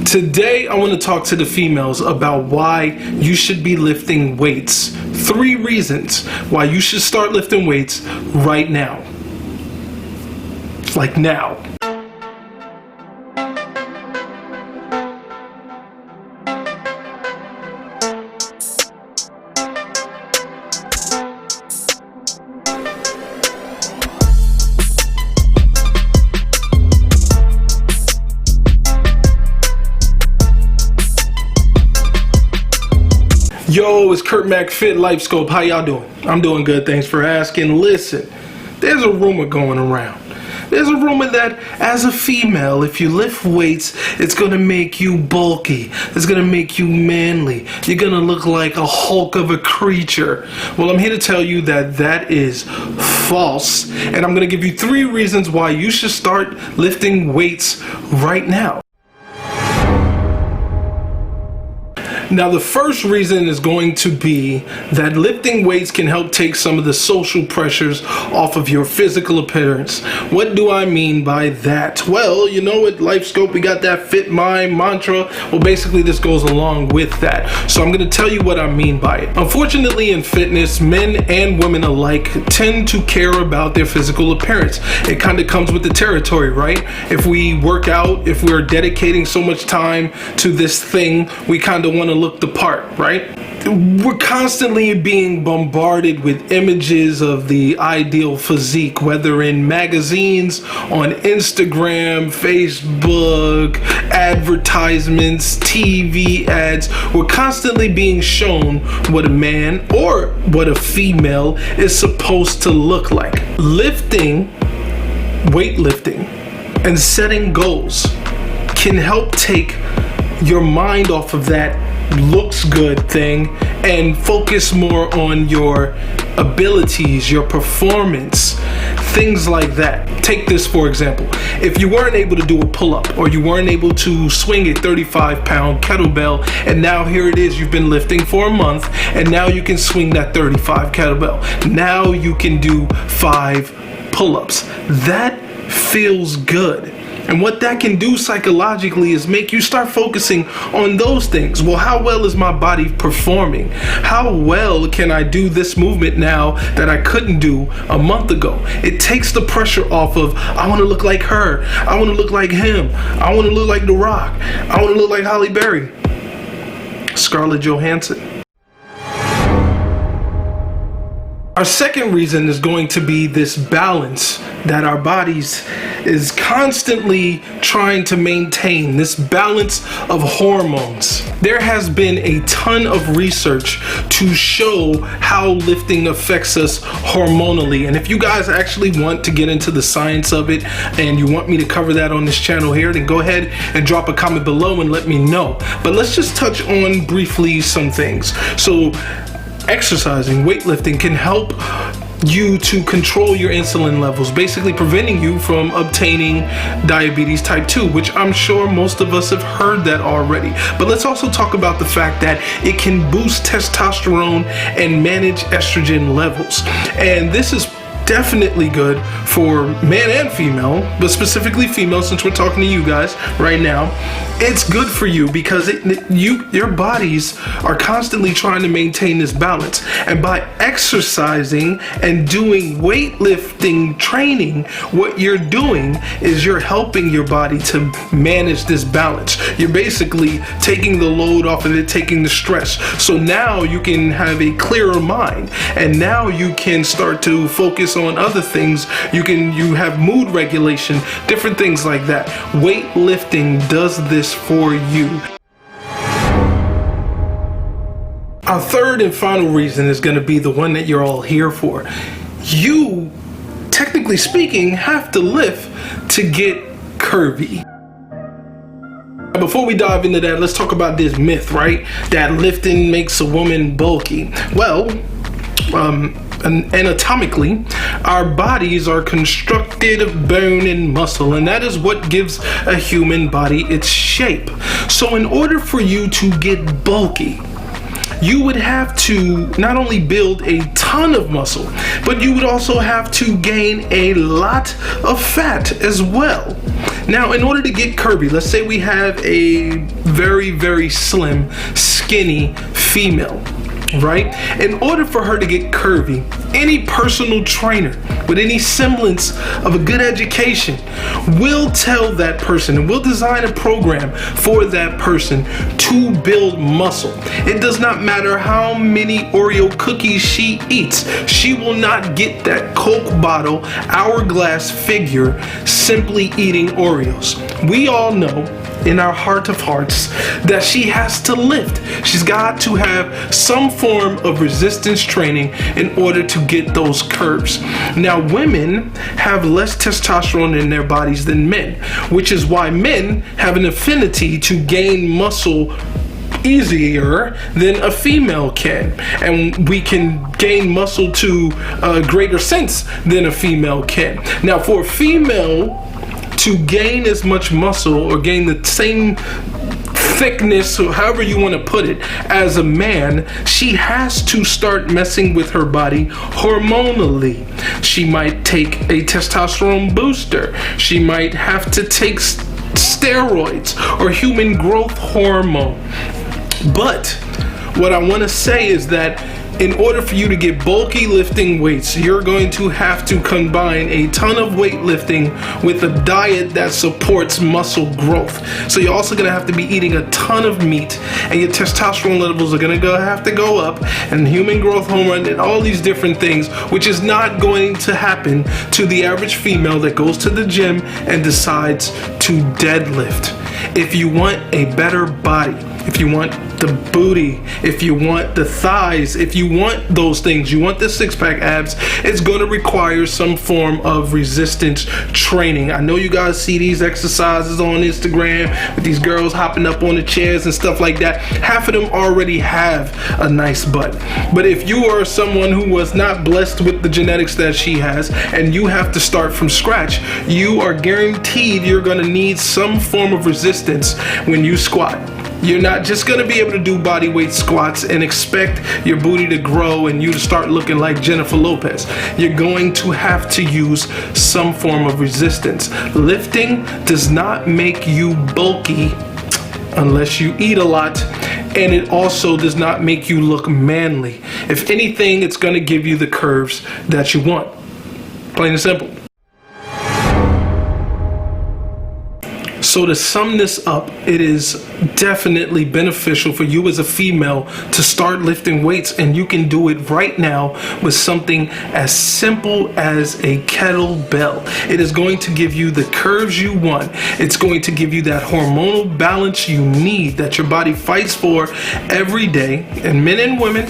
Today, I want to talk to the females about why you should be lifting weights. 3 reasons why you should start lifting weights right now. Like now. Yo, it's KurtMacFit, LifeSkulpt. How y'all doing? I'm doing good, thanks for asking. Listen, there's a rumor going around. There's a rumor that as a female, if you lift weights, it's gonna make you bulky. It's gonna make you manly. You're gonna look like a Hulk of a creature. Well, I'm here to tell you that that is false. And I'm gonna give you 3 reasons why you should start lifting weights right now. Now, the first reason is going to be that lifting weights can help take some of the social pressures off of your physical appearance. What do I mean by that? Well, you know, at LifeSkulpt, we got that fit mind mantra. Well, basically, this goes along with that. So I'm going to tell you what I mean by it. Unfortunately, in fitness, men and women alike tend to care about their physical appearance. It kind of comes with the territory, right? If we work out, if we're dedicating so much time to this thing, we kind of want to look the part, right? We're constantly being bombarded with images of the ideal physique, whether in magazines, on Instagram, Facebook, advertisements, TV ads. We're constantly being shown what a man or what a female is supposed to look like. Lifting, weightlifting, and setting goals can help take your mind off of that looks good thing and focus more on your abilities, your performance, things like that. Take this for example. If you weren't able to do a pull-up or you weren't able to swing a 35-pound kettlebell, and now here it is, you've been lifting for a month and now you can swing that 35 kettlebell. Now you can do 5 pull-ups. That feels good. And what that can do psychologically is make you start focusing on those things. Well, how well is my body performing? How well can I do this movement now that I couldn't do a month ago? It takes the pressure off of, I want to look like her. I want to look like him. I want to look like The Rock. I want to look like Halle Berry. Scarlett Johansson. Our second reason is going to be this balance that our bodies is constantly trying to maintain, this balance of hormones. There has been a ton of research to show how lifting affects us hormonally. And if you guys actually want to get into the science of it and you want me to cover that on this channel here, then go ahead and drop a comment below and let me know. But let's just touch on briefly some things. So exercising, weightlifting can help you to control your insulin levels, basically preventing you from obtaining diabetes type 2, which I'm sure most of us have heard that already. But let's also talk about the fact that it can boost testosterone and manage estrogen levels. And this is definitely good for man and female, but specifically female, since we're talking to you guys right now. It's good for you because your bodies are constantly trying to maintain this balance, and by exercising and doing weightlifting training, what you're doing is you're helping your body to manage this balance. You're basically taking the load off of it, taking the stress. So now you can have a clearer mind, and now you can start to focus on other things. You have mood regulation, different things like that. Weightlifting does this for you. Our third and final reason is going to be the one that you're all here for. You, technically speaking, have to lift to get curvy. Before we dive into that, let's talk about this myth, right? That lifting makes a woman bulky. Well, anatomically, our bodies are constructed of bone and muscle, and that is what gives a human body its shape. So in order for you to get bulky, you would have to not only build a ton of muscle, but you would also have to gain a lot of fat as well. Now, in order to get curvy, let's say we have a very, very slim, skinny female, right? In order for her to get curvy, any personal trainer with any semblance of a good education will tell that person and will design a program for that person to build muscle. It does not matter how many Oreo cookies she eats. She will not get that Coke bottle hourglass figure simply eating Oreos. We all know in our heart of hearts that she has to lift. She's got to have some form of resistance training in order to get those curves. Now, women have less testosterone in their bodies than men, which is why men have an affinity to gain muscle easier than a female can, and we can gain muscle to a greater sense than a female can. Now, for a female to gain as much muscle or gain the same thickness, or however you want to put it, as a man, she has to start messing with her body hormonally. She might take a testosterone booster. She might have to take steroids or human growth hormone. But what I want to say is that in order for you to get bulky lifting weights, you're going to have to combine a ton of weightlifting with a diet that supports muscle growth. So you're also going to have to be eating a ton of meat, and your testosterone levels are going to have to go up, and human growth hormone and all these different things, which is not going to happen to the average female that goes to the gym and decides to deadlift. If you want a better body, if you want the booty, if you want the thighs, if you want those things, you want the six-pack abs, it's going to require some form of resistance training. I know you guys see these exercises on Instagram with these girls hopping up on the chairs and stuff like that. Half of them already have a nice butt. But if you are someone who was not blessed with the genetics that she has, and you have to start from scratch, you are guaranteed you're going to need some form of resistance when you squat. You're not just going to be able to do body weight squats and expect your booty to grow and you to start looking like Jennifer Lopez. You're going to have to use some form of resistance. Lifting does not make you bulky unless you eat a lot, and it also does not make you look manly. If anything, it's going to give you the curves that you want. Plain and simple. So to sum this up, it is definitely beneficial for you as a female to start lifting weights, and you can do it right now with something as simple as a kettlebell. It is going to give you the curves you want. It's going to give you that hormonal balance you need, that your body fights for every day. And men and women,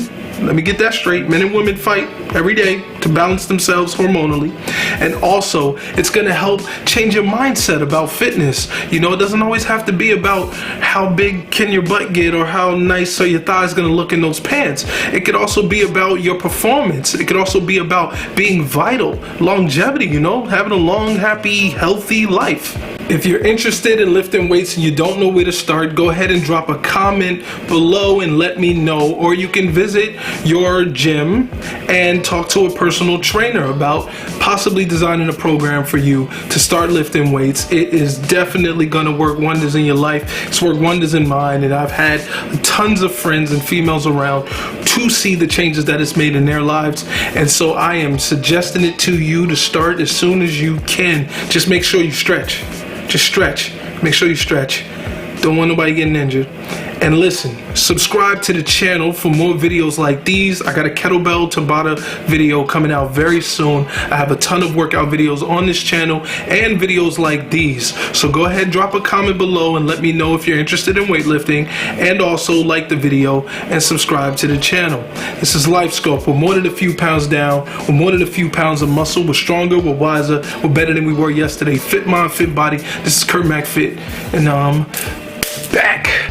let me get that straight, men and women fight every day to balance themselves hormonally. And also, it's going to help change your mindset about fitness. You know, it doesn't always have to be about how big can your butt get or how nice are your thighs going to look in those pants. It could also be about your performance. It could also be about being vital, longevity, you know, having a long, happy, healthy life. If you're interested in lifting weights and you don't know where to start, go ahead and drop a comment below and let me know. Or you can visit your gym and talk to a personal trainer about possibly designing a program for you to start lifting weights. It is definitely going to work wonders in your life. It's worked wonders in mine, and I've had tons of friends and females around to see the changes that it's made in their lives. And so I am suggesting it to you to start as soon as you can. Just make sure you stretch. Just stretch. Make sure you stretch. Don't want nobody getting injured. And listen, subscribe to the channel for more videos like these. I got a kettlebell Tabata video coming out very soon. I have a ton of workout videos on this channel and videos like these. So go ahead, drop a comment below and let me know if you're interested in weightlifting, and also like the video and subscribe to the channel. This is LifeSkulpt. We're more than a few pounds down. We're more than a few pounds of muscle. We're stronger, we're wiser, we're better than we were yesterday. Fit mind, fit body. This is KurtMacFit, and I'm back.